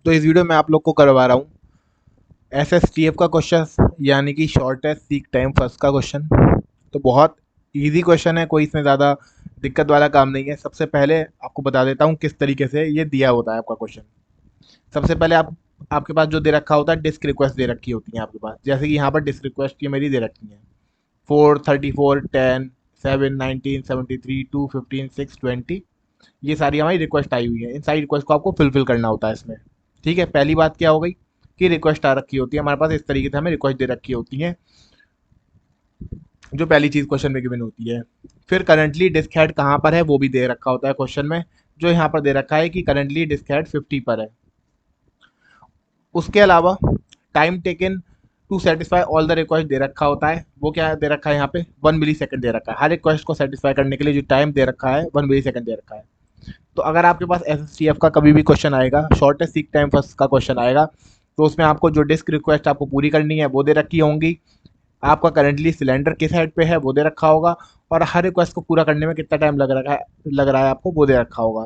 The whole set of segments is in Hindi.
तो इस वीडियो में आप लोग को करवा रहा हूँ एसएसटीएफ का क्वेश्चन, यानी कि शॉर्टेस्ट सीक टाइम फर्स्ट का क्वेश्चन। तो बहुत इजी क्वेश्चन है, कोई इसमें ज़्यादा दिक्कत वाला काम नहीं है। सबसे पहले आपको बता देता हूँ किस तरीके से ये दिया होता है आपका क्वेश्चन। सबसे पहले आपके पास जो दे रखा होता है, डिस्क रिक्वेस्ट दे रखी होती है आपके पास। जैसे कि यहाँ पर डिस्क रिक्वेस्ट ये मेरी दे रखी है 4, 34, 10, 7, 19, 73, 2, 15, 6, 20। ये सारी हमारी रिक्वेस्ट आई हुई है। इन सारी रिक्वेस्ट को आपको फिलफिल करना होता है इसमें। ठीक है, पहली बात क्या हो गई कि रिक्वेस्ट आ रखी होती है हमारे पास, इस तरीके से हमें रिक्वेस्ट दे रखी होती है, जो पहली चीज़ क्वेश्चन में गिवन होती है। फिर करंटली डिस्क हेड कहाँ पर है वो भी दे रखा होता है क्वेश्चन में, जो यहाँ पर दे रखा है कि करंटली डिस्क हेड 50 पर है। उसके अलावा time taken to satisfy all the request दे रखा होता है। वो क्या दे रखा है यहाँ पे, 1 मिली सेकंड दे रखा है। हर रिक्वेस्ट को सेटिस्फाई करने के लिए जो टाइम दे रखा है 1 मिली सेकंड दे रखा है। तो अगर आपके पास एसएसटीएफ का कभी भी क्वेश्चन आएगा, शॉर्टेस्ट सीक टाइम फर्स्ट का क्वेश्चन आएगा, तो उसमें आपको जो डिस्क रिक्वेस्ट आपको पूरी करनी है वो दे रखी होंगी, आपका करंटली सिलेंडर किस हेड पे है वो दे रखा होगा, और हर रिक्वेस्ट को पूरा करने में कितना टाइम लग रहा है आपको वो दे रखा होगा।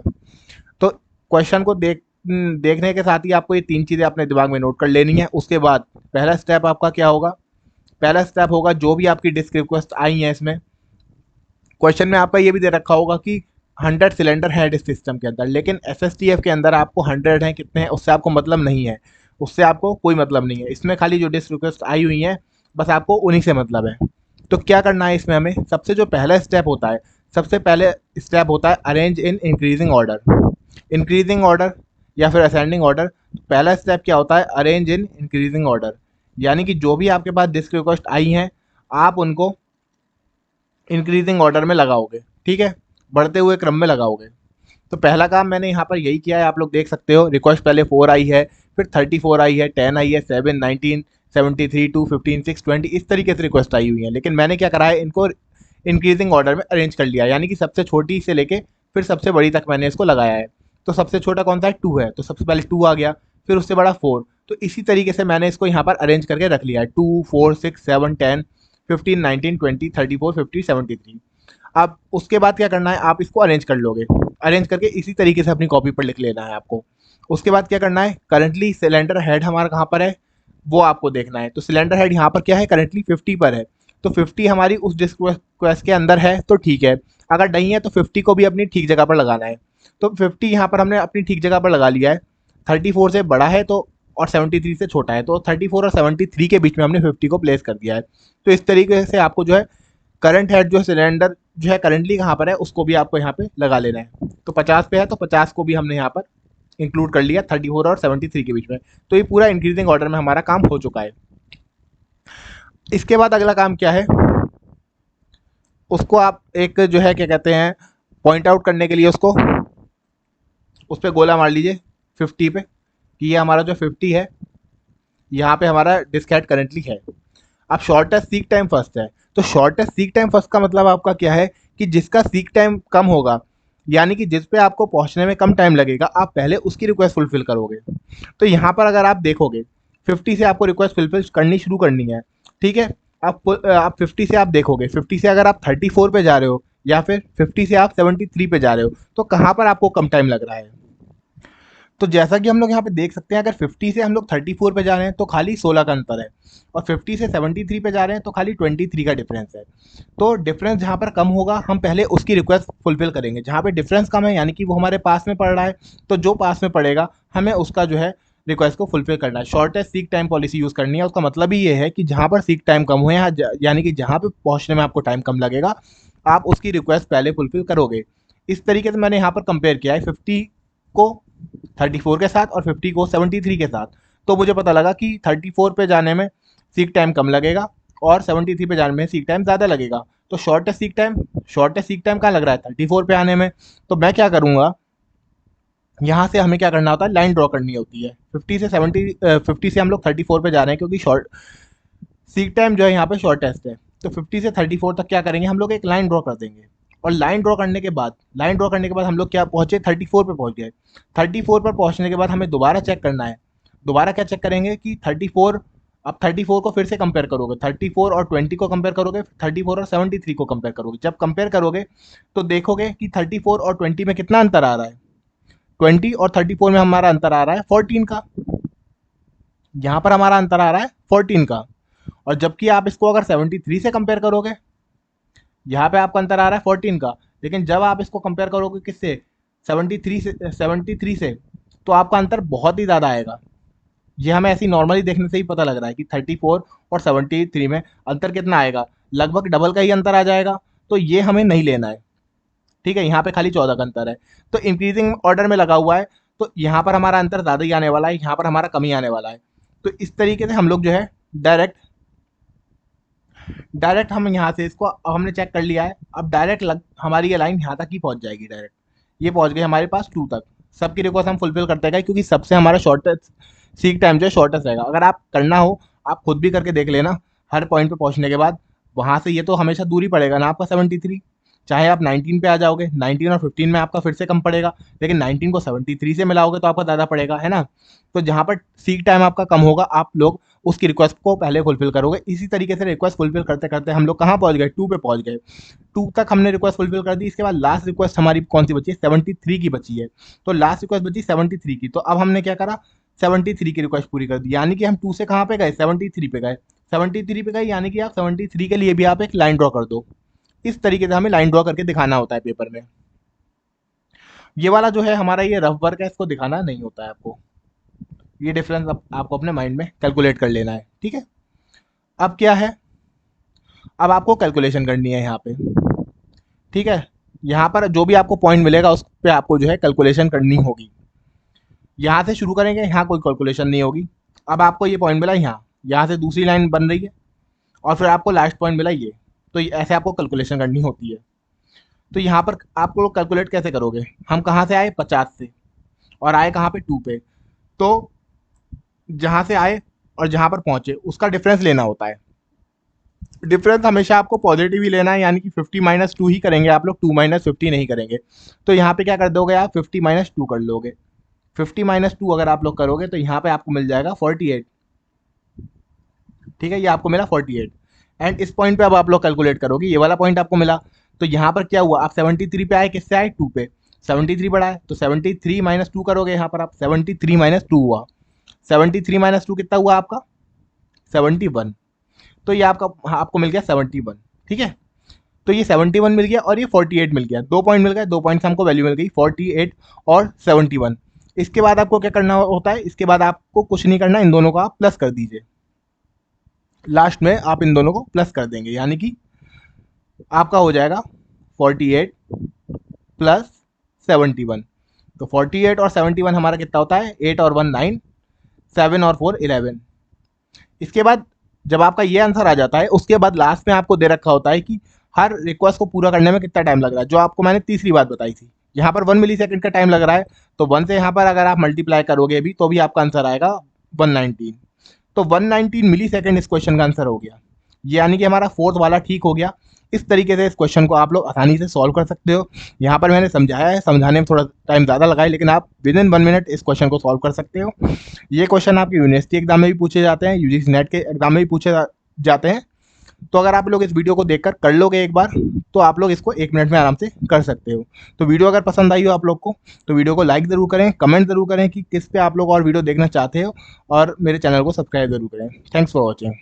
तो क्वेश्चन को देखने के साथ ही आपको ये 3 चीज़ें अपने दिमाग में नोट कर लेनी है। उसके बाद पहला स्टेप आपका क्या होगा, पहला स्टेप होगा जो भी आपकी डिस्क रिक्वेस्ट आई है इसमें क्वेश्चन में आपका ये भी दे रखा होगा कि 100 सिलेंडर है इस सिस्टम के अंदर, लेकिन एसएसटीएफ के अंदर आपको 100 हैं कितने हैं उससे आपको मतलब नहीं है, उससे आपको कोई मतलब नहीं है। इसमें खाली जो डिस्क रिक्वेस्ट आई हुई है बस आपको उन्हीं से मतलब है। तो क्या करना है इसमें हमें, सबसे जो पहला स्टेप होता है, सबसे पहले स्टेप होता है arrange in increasing order. Increasing order या फिर असेंडिंग ऑर्डर। पहला स्टेप क्या होता है, अरेंज इन इंक्रीजिंग ऑर्डर, यानी कि जो भी आपके पास डिस्क रिक्वेस्ट आई हैं आप उनको इंक्रीजिंग ऑर्डर में लगाओगे। ठीक है, बढ़ते हुए क्रम में लगाओगे। तो पहला काम मैंने यहाँ पर यही किया है, आप लोग देख सकते हो। रिक्वेस्ट पहले 4 आई है, फिर 34 आई है, 10 आई है, 7, 19, 73, 2, 15, 6, 20, इस तरीके से रिक्वेस्ट आई हुई है। लेकिन मैंने क्या करा है, इनको इंक्रीजिंग ऑर्डर में अरेंज कर लिया, यानी कि सबसे छोटी से लेके फिर सबसे बड़ी तक मैंने इसको लगाया है। तो सबसे छोटा कौन सा है, 2 है, तो सबसे पहले 2 आ गया, फिर उससे बड़ा 4। तो इसी तरीके से मैंने इसको यहाँ पर अरेंज करके रख लिया है, 2, 4, 6, 7, 10, 15, 19, 20, 34, 50, 73। अब उसके बाद क्या करना है, आप इसको अरेंज कर लोगे। अरेंज करके इसी तरीके से अपनी कॉपी पर लिख लेना है आपको। उसके बाद क्या करना है, करंटली सिलेंडर हेड हमारा कहाँ पर है वो आपको देखना है। तो सिलेंडर हेड यहाँ पर क्या है, करंटली 50 पर है। तो 50 हमारी उस डिस्क रिक्वेस्ट के अंदर है तो ठीक है, अगर नहीं है तो 50 को भी अपनी ठीक जगह पर लगाना है। तो 50 यहाँ पर हमने अपनी ठीक जगह पर लगा लिया है। 34 से बड़ा है तो, और 73 से छोटा है, तो 34 और 73 के बीच में हमने 50 को प्लेस कर दिया है। तो इस तरीके से आपको जो है करंट हेड जो सिलेंडर जो है करंटली कहाँ पर है उसको भी आपको यहाँ पे लगा लेना है। तो 50 पे है तो 50 को भी हमने यहाँ पर इंक्लूड कर लिया 34 और 73 के बीच में। तो ये पूरा इंक्रीजिंग ऑर्डर में हमारा काम हो चुका है। इसके बाद अगला काम क्या है, उसको आप एक जो है क्या कहते हैं, पॉइंट आउट करने के लिए उसको उस पर गोला मार लीजिए 50 पे, कि ये हमारा जो 50 है यहाँ पे हमारा डिस्क हेड करेंटली है। अब शॉर्टेस्ट सीक टाइम फर्स्ट है, तो शॉर्टेस्ट सीक टाइम फर्स्ट का मतलब आपका क्या है कि जिसका सीक टाइम कम होगा, यानी कि जिस पे आपको पहुंचने में कम टाइम लगेगा, आप पहले उसकी रिक्वेस्ट फुलफिल करोगे। तो यहाँ पर अगर आप देखोगे 50 से आपको रिक्वेस्ट फुलफिल करनी शुरू करनी है। ठीक है, आप 50 से आप देखोगे, 50 से अगर आप 34 पे जा रहे हो या फिर 50 से आप 73 पे जा रहे हो, तो कहाँ पर आपको कम टाइम लग रहा है। तो जैसा कि हम लोग यहाँ पे देख सकते हैं, अगर 50 से हम लोग 34 पे जा रहे हैं तो खाली 16 का अंतर है, और 50 से 73 पे जा रहे हैं तो खाली 23 का डिफरेंस है। तो डिफरेंस जहाँ पर कम होगा हम पहले उसकी रिक्वेस्ट फुलफिल करेंगे। जहाँ पे डिफरेंस कम है यानी कि वो हमारे पास में पड़ रहा है, तो जो पास में पड़ेगा हमें उसका जो है रिक्वेस्ट को फुलफिल करना है। Shortest seek time policy use करनी है। उसका मतलब ही ये है कि जहाँ पर सीक टाइम कम हुए, यानी कि जहाँ पे पहुँचने में आपको टाइम कम लगेगा, आप उसकी रिक्वेस्ट पहले फुलफिल करोगे। इस तरीके से मैंने यहाँ पर कंपेयर किया है 50 को 34 के साथ और 50 को 73 के साथ। तो मुझे पता लगा कि 34 पे जाने में सीक टाइम कम लगेगा और 73 पे जाने में सीक टाइम ज़्यादा लगेगा। तो शॉर्टेस्ट सीक टाइम कहाँ लग रहा है, 34 पे आने में। तो मैं क्या करूँगा, यहाँ से हमें क्या करना होता है, लाइन ड्रॉ करनी होती है। 50 से हम लोग 34 पे जा रहे हैं क्योंकि शॉर्ट सीक टाइम जो है यहाँ पे शॉर्टेस्ट है। तो 50 से 34 तक क्या करेंगे, हम लोग एक लाइन ड्रॉ कर देंगे। और लाइन ड्रॉ करने के बाद हम लोग क्या पहुंचे, 34 पे पहुंच गए। 34 पर पहुंचने के बाद हमें दोबारा चेक करना है। दोबारा क्या चेक करेंगे कि 34, अब 34 को फिर से कंपेयर करोगे, 34 और 20 को कंपेयर करोगे, 34 और 73 को कंपेयर करोगे। जब कंपेयर करोगे तो देखोगे कि 34 और 20 में कितना अंतर आ रहा है। 20 और 34 में हमारा अंतर आ रहा है 14 का। यहाँ पर हमारा अंतर आ रहा है 14 का। और जबकि आप इसको अगर 73 से कंपेयर करोगे, यहाँ पे आपका अंतर आ रहा है 14 का, लेकिन जब आप इसको कंपेयर करोगे किससे, 73 से, तो आपका अंतर बहुत ही ज़्यादा आएगा। ये हमें ऐसी नॉर्मली देखने से ही पता लग रहा है कि 34 और 73 में अंतर कितना आएगा, लगभग डबल का ही अंतर आ जाएगा। तो ये हमें नहीं लेना है, ठीक है। यहाँ पे खाली 14 का अंतर है, तो इंक्रीजिंग ऑर्डर में लगा हुआ है, तो यहाँ पर हमारा अंतर ज़्यादा ही आने वाला है, यहाँ पर हमारा कम ही आने वाला है। तो इस तरीके से हम लोग जो है डायरेक्ट हम यहाँ से इसको अब हमने चेक कर लिया है। अब हमारी ये लाइन यहाँ तक ही पहुँच जाएगी, डायरेक्ट ये पहुँच गई हमारे पास 2 तक। सबकी रिक्वेस्ट हम फुलफिल करते गए, क्योंकि सबसे हमारा शॉर्टेस्ट सीक टाइम जो है शॉर्टेस्ट रहेगा। अगर आप करना हो, आप खुद भी करके देख लेना, हर पॉइंट पे पहुँचने के बाद वहाँ से ये तो हमेशा दूरी पड़ेगा ना आपका 73, चाहे आप 19 पे आ जाओगे, 19 और 15 में आपका फिर से कम पड़ेगा, लेकिन 19 को 73 से मिलाओगे तो आपका ज़्यादा पड़ेगा, है ना। तो जहाँ पर सीक टाइम आपका कम होगा, आप लोग उसकी रिक्वेस्ट को पहले फुलफिल करोगे। इसी तरीके से रिक्वेस्ट फुलफिल करते करते हम लोग कहाँ पहुँच गए, 2 पे पहुँच गए। 2 तक हमने रिक्वेस्ट फुलफिल कर दी। इसके बाद लास्ट रिक्वेस्ट हमारी कौन सी बची है, 73 की बची है। तो लास्ट रिक्वेस्ट बची 73 की। तो अब हमने क्या करा, 73 की रिक्वेस्ट पूरी कर दी, यानी कि हम 2 से कहाँ पे गए, 73 पे गए। 73 पे गए, यानी कि आप 73 के लिए भी आप एक लाइन ड्रॉ कर दो। इस तरीके से हमें लाइन ड्रॉ करके दिखाना होता है पेपर में। ये वाला जो है हमारा ये रफ वर्क है, इसको दिखाना नहीं होता है आपको। ये डिफरेंस आपको अपने माइंड में कैलकुलेट कर लेना है, ठीक है। अब क्या है, अब आपको कैलकुलेशन करनी है यहाँ पे, ठीक है। यहाँ पर जो भी आपको पॉइंट मिलेगा उस पर आपको जो है कैलकुलेशन करनी होगी। यहाँ से शुरू करेंगे, यहाँ कोई कैलकुलेशन नहीं होगी। अब आपको ये पॉइंट मिला यहाँ से दूसरी लाइन बन रही है, और फिर आपको लास्ट पॉइंट मिला ये, तो ऐसे आपको कैलकुलेशन करनी होती है। तो यहाँ पर आप लोग कैलकुलेट कैसे करोगे, हम कहाँ से आए 50 से, और आए कहाँ पे 2 पे। तो जहाँ से आए और जहाँ पर पहुँचे उसका डिफरेंस लेना होता है। डिफरेंस हमेशा आपको पॉजिटिव ही लेना है, यानी कि 50 - 2 ही करेंगे आप लोग, 2 - 50 नहीं करेंगे। तो यहाँ पे क्या कर दोगे आप, 50 - 2 कर लोगे। 50 - 2 अगर आप लोग करोगे तो यहाँ पे आपको मिल जाएगा 48, ठीक है। ये आपको मिला 48। एंड इस पॉइंट पे अब आप लोग कैलकुलेट करोगे, ये वाला पॉइंट आपको मिला। तो यहाँ पर क्या हुआ, आप 73 पे आए, किससे आए, 2 पे। 73 बढ़ा है तो 73 - 2 करोगे, यहाँ पर आप 73 - 2 हुआ। 73 - 2 कितना हुआ आपका, 71। तो ये आपको मिल गया 71, ठीक है। तो ये 71 मिल गया और ये 48 मिल गया, 2 पॉइंट मिल गए, 2 पॉइंट से हमको वैल्यू मिल गई 48 और 71। इसके बाद आपको क्या करना होता है, इसके बाद आपको कुछ नहीं करना, इन दोनों को आप प्लस कर दीजिए। लास्ट में आप इन दोनों को प्लस कर देंगे, यानी कि आपका हो जाएगा 48 प्लस 71। तो 48 और 71 हमारा कितना होता है, 8 और 1 9, 7 और 4 11। इसके बाद जब आपका ये आंसर आ जाता है, उसके बाद लास्ट में आपको दे रखा होता है कि हर रिक्वेस्ट को पूरा करने में कितना टाइम लग रहा है, जो आपको मैंने तीसरी बात बताई थी। यहाँ पर 1 मिलीसेकंड का टाइम लग रहा है, तो 1 से यहाँ पर अगर आप मल्टीप्लाई करोगे भी तो भी आपका आंसर आएगा 119। तो 119 मिलीसेकंड इस क्वेश्चन का आंसर हो गया, यानी कि हमारा फोर्थ वाला ठीक हो गया। इस तरीके से इस क्वेश्चन को आप लोग आसानी से सॉल्व कर सकते हो। यहाँ पर मैंने समझाया है, समझाने में थोड़ा टाइम ज़्यादा लगा है, लेकिन आप विद इन 1 मिनट इस क्वेश्चन को सॉल्व कर सकते हो। ये क्वेश्चन आपके यूनिवर्सिटी एग्जाम में भी पूछे जाते हैं, यूजीसी नेट के एग्जाम में भी पूछे जाते हैं। तो अगर आप लोग इस वीडियो को देखकर कर लोगे एक बार, तो आप लोग इसको 1 मिनट में आराम से कर सकते हो। तो वीडियो अगर पसंद आई हो आप लोग को, तो वीडियो को लाइक ज़रूर करें, कमेंट ज़रूर करें कि किस पे आप लोग और वीडियो देखना चाहते हो, और मेरे चैनल को सब्सक्राइब ज़रूर करें। Thanks for watching.